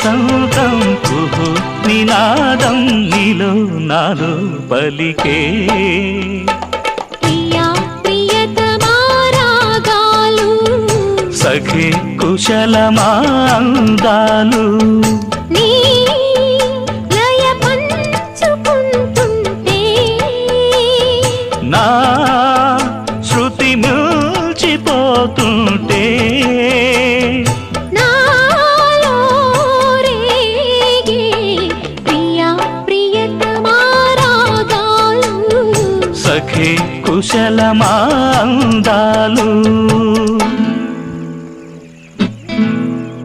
వసంతం కుహు నినాదం నీలో నాలో పలికే ప్రియా ప్రియతమా రాగాలు సఖి కుశలమా అందాలు నీ లయ పంచుకుంటుంటే నా శృతి మిల్చిపోతుంటే నాలో రేగే ప్రియా ప్రియతమా రాగాలు సఖి కుశలమా అందాలు